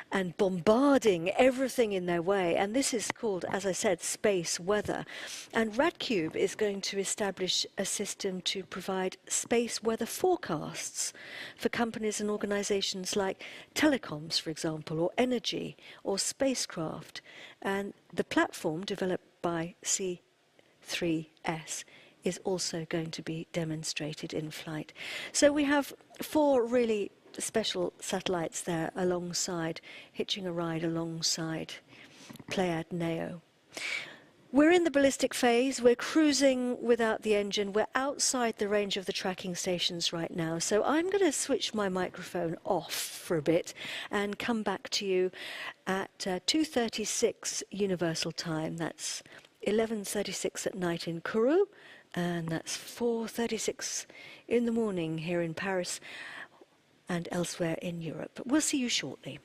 and bombarding everything in their way, and this is called, as I said, space weather. And RadCube is going to establish a system to provide space weather forecasts for companies and organizations like telecoms, for example, or energy, or spacecraft. And the platform developed by C3S is also going to be demonstrated in flight. So we have 4 really special satellites there alongside, hitching a ride alongside Pléiades Neo. We're in the ballistic phase. We're cruising without the engine. We're outside the range of the tracking stations right now. So I'm going to switch my microphone off for a bit and come back to you at 2:36 Universal Time. That's 11:36 at night in Kourou, and that's 4:36 in the morning here in Paris and elsewhere in Europe. We'll see you shortly.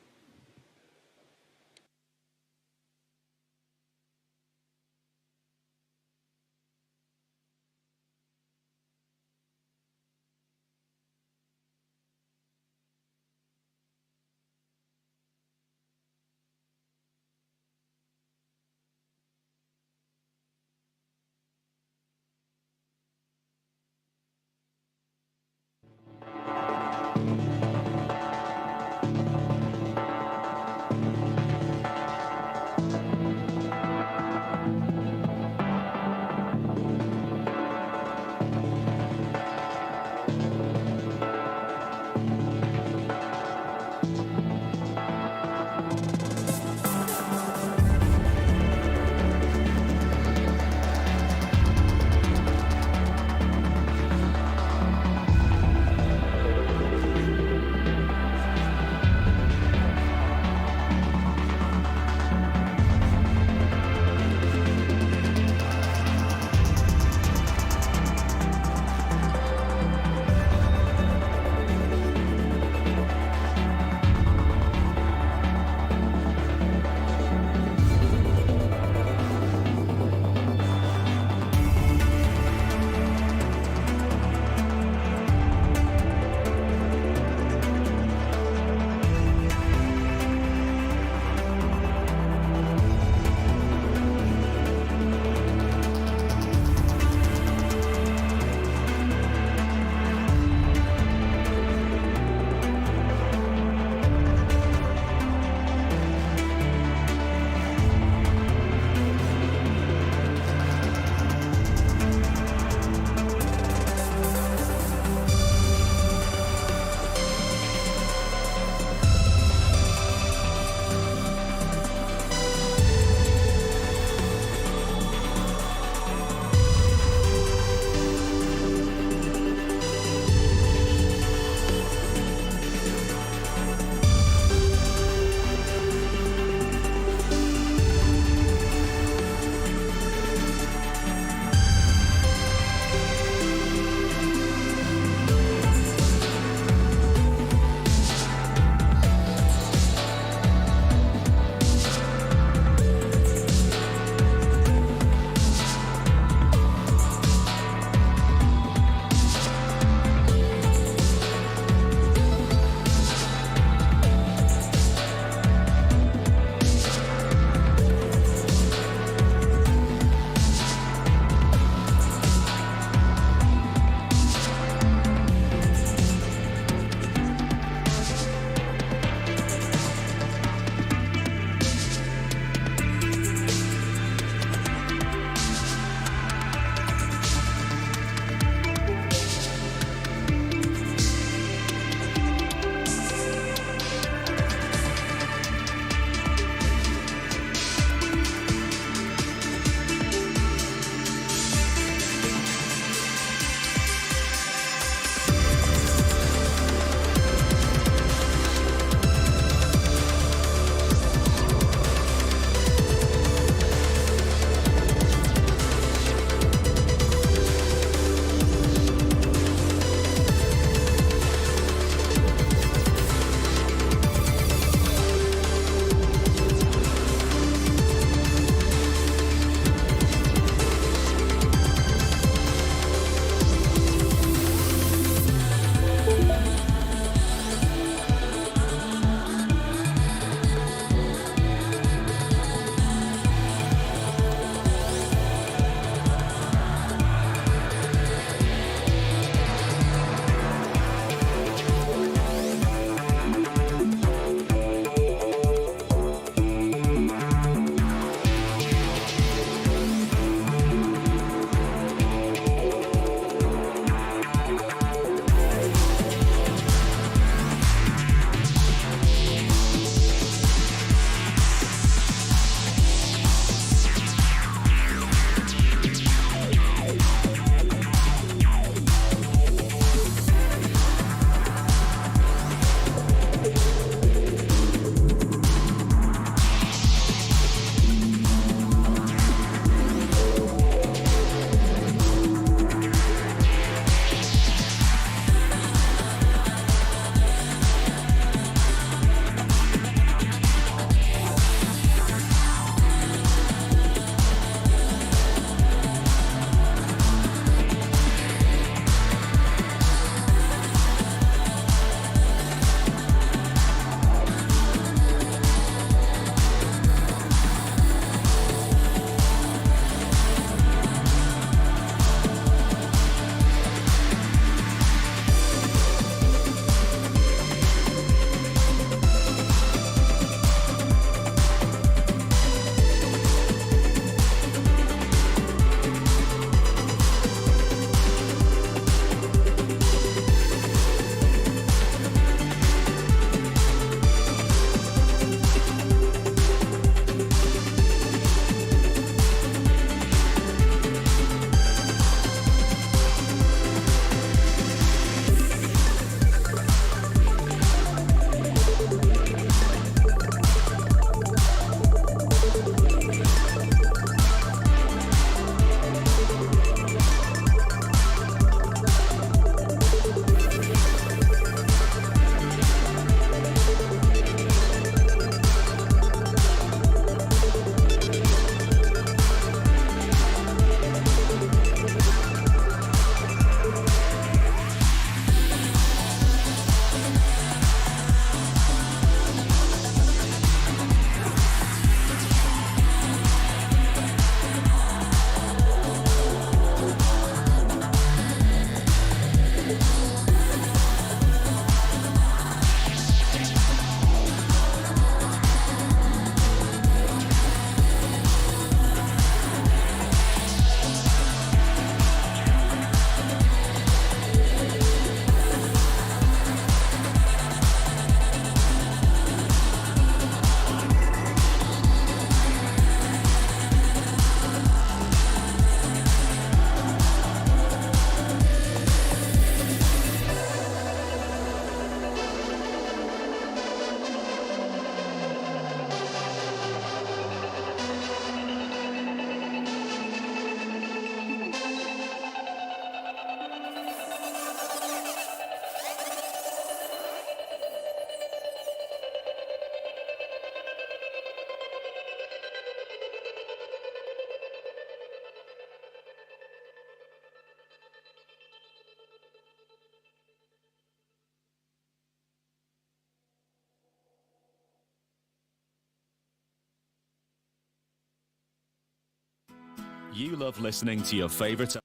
you love listening to your favorite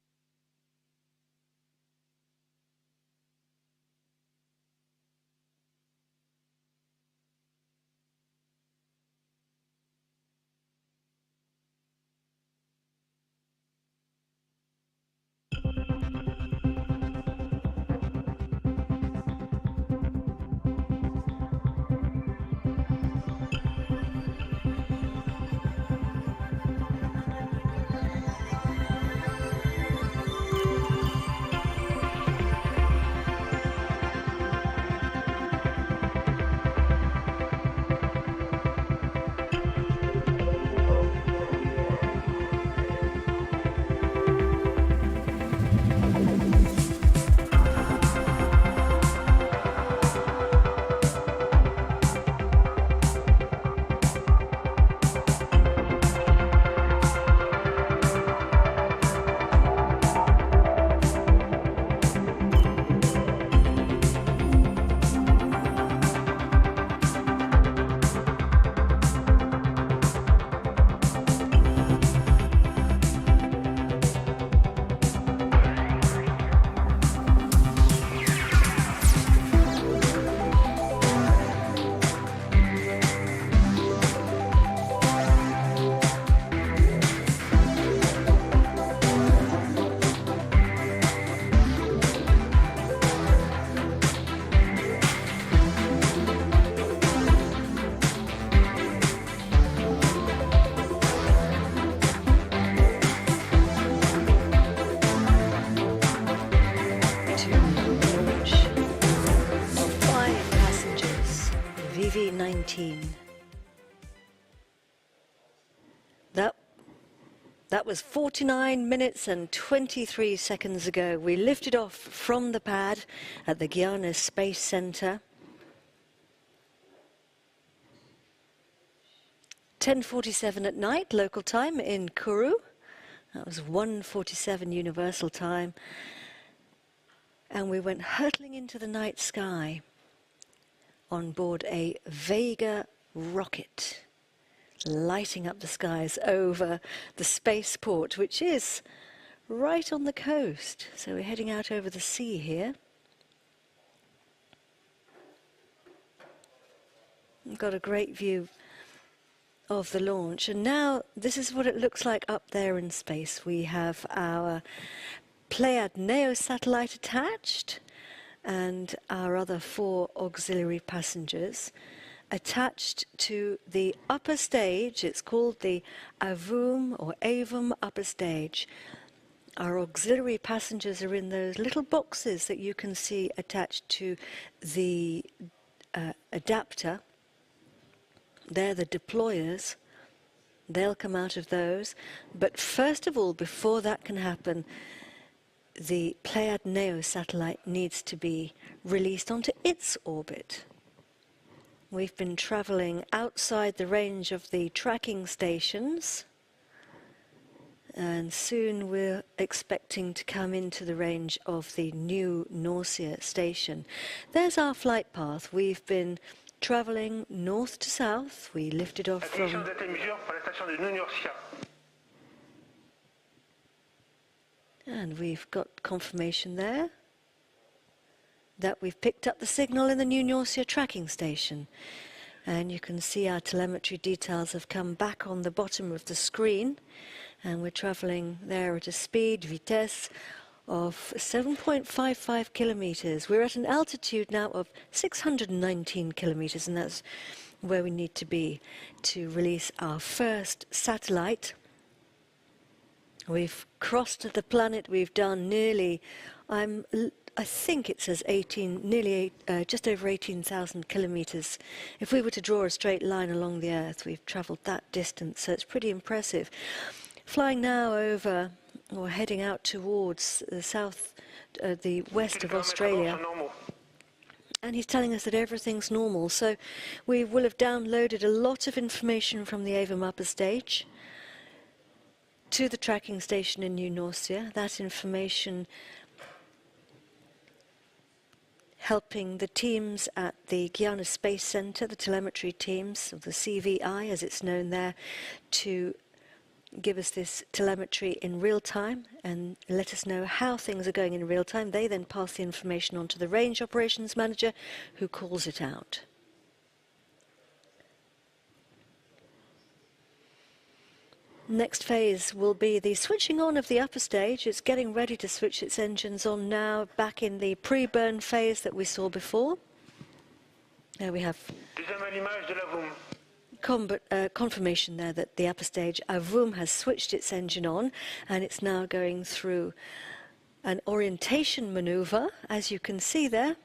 VV19. That was 49 minutes and 23 seconds ago. We lifted off from the pad at the ArianeSpace Center. 10:47 at night, local time in Kourou. That was 1:47 universal time. And we went hurtling into the night sky on board a Vega rocket, lighting up the skies over the spaceport, which is right on the coast. So we're heading out over the sea here. We've got a great view of the launch. And now this is what it looks like up there in space. We have our Pléiades Neo satellite attached and our other 4 auxiliary passengers attached to the upper stage. It's called the Avum upper stage. Our auxiliary passengers are in those little boxes that you can see attached to the adapter. They're the deployers. They'll come out of those. But first of all, before that can happen, the Pléiades Neo satellite needs to be released onto its orbit. We've been traveling outside the range of the tracking stations, and soon we're expecting to come into the range of the New Norcia station. There's our flight path. We've been traveling north to south. We lifted off from and we've got confirmation there that we've picked up the signal in the New Norcia tracking station. And you can see our telemetry details have come back on the bottom of the screen. And we're traveling there at a speed, vitesse, of 7.55 kilometers. We're at an altitude now of 619 kilometers, and that's where we need to be to release our first satellite. We've crossed the planet. We've done nearly, I think it says just over 18,000 kilometers. If we were to draw a straight line along the Earth, we've traveled that distance, so it's pretty impressive. Flying now over, or heading out towards the west of Australia. And he's telling us that everything's normal. So we will have downloaded a lot of information from the Avum upper stage to the tracking station in New Norcia. That information helping the teams at the ArianeSpace Center, the telemetry teams, or the CVI as it's known there, to give us this telemetry in real time and let us know how things are going in real time. They then pass the information on to the range operations manager, who calls it out. Next phase will be the switching on of the upper stage. It's getting ready to switch its engines on now, back in the pre-burn phase that we saw before. There we have confirmation there that the upper stage, Avum, has switched its engine on, and it's now going through an orientation maneuver, as you can see there.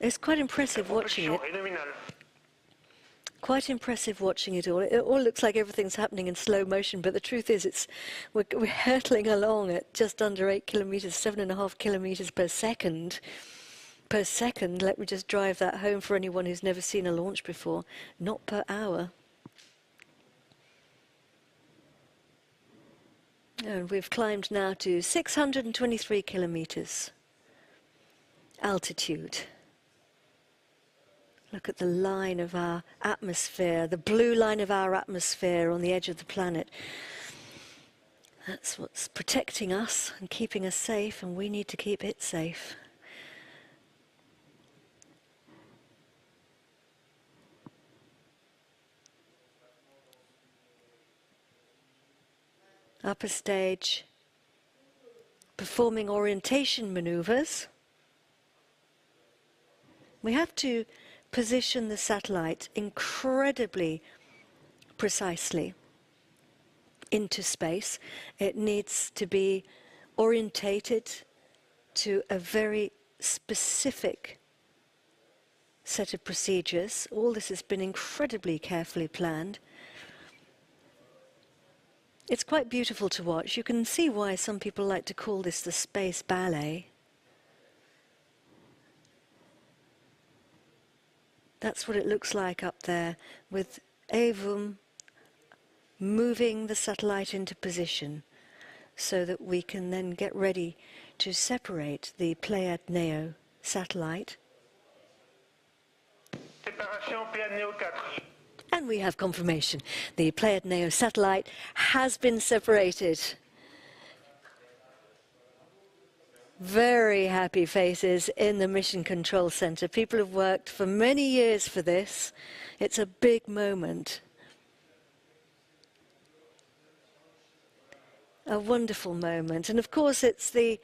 It's quite impressive watching it. Quite impressive watching it all. It all looks like everything's happening in slow motion, but the truth is we're hurtling along at just under 8 kilometers, 7.5 kilometers per second. Per second, let me just drive that home for anyone who's never seen a launch before. Not per hour. And we've climbed now to 623 kilometers altitude. Look at the line of our atmosphere, the blue line of our atmosphere on the edge of the planet. That's what's protecting us and keeping us safe, and we need to keep it safe. Upper stage, performing orientation maneuvers. We have to position the satellite incredibly precisely into space. It needs to be orientated to a very specific set of procedures. All this has been incredibly carefully planned. It's quite beautiful to watch. You can see why some people like to call this the space ballet. That's what it looks like up there, with Avum moving the satellite into position so that we can then get ready to separate the Pléiades Neo satellite. And we have confirmation. The Pléiades Neo satellite has been separated. Very happy faces in the Mission Control Center. People have worked for many years for this. It's a big moment. A wonderful moment. And of course it's the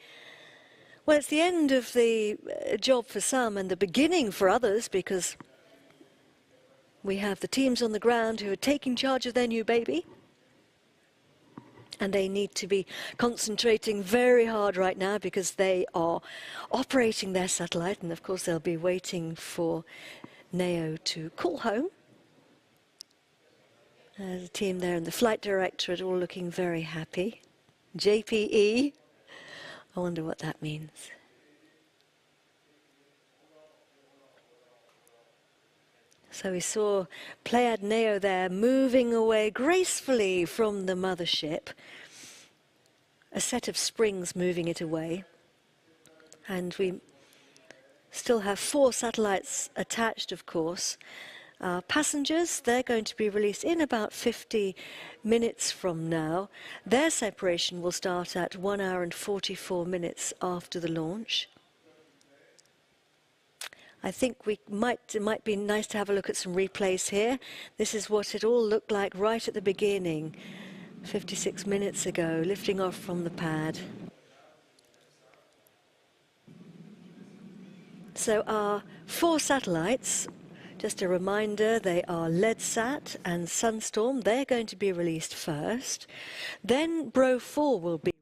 end of the job for some and the beginning for others, because we have the teams on the ground who are taking charge of their new baby. And they need to be concentrating very hard right now because they are operating their satellite. And of course, they'll be waiting for Neo to call home. The team there and the flight directorate all looking very happy. JPE, I wonder what that means. So we saw Pléiades Neo there moving away gracefully from the mothership, a set of springs moving it away. And we still have 4 satellites attached, of course. Passengers, they're going to be released in about 50 minutes from now. Their separation will start at 1 hour and 44 minutes after the launch. I think it might be nice to have a look at some replays here. This is what it all looked like right at the beginning, 56 minutes ago, lifting off from the pad. So our 4 satellites, just a reminder, they are LEDSat and Sunstorm. They're going to be released first. Then Bro 4 will be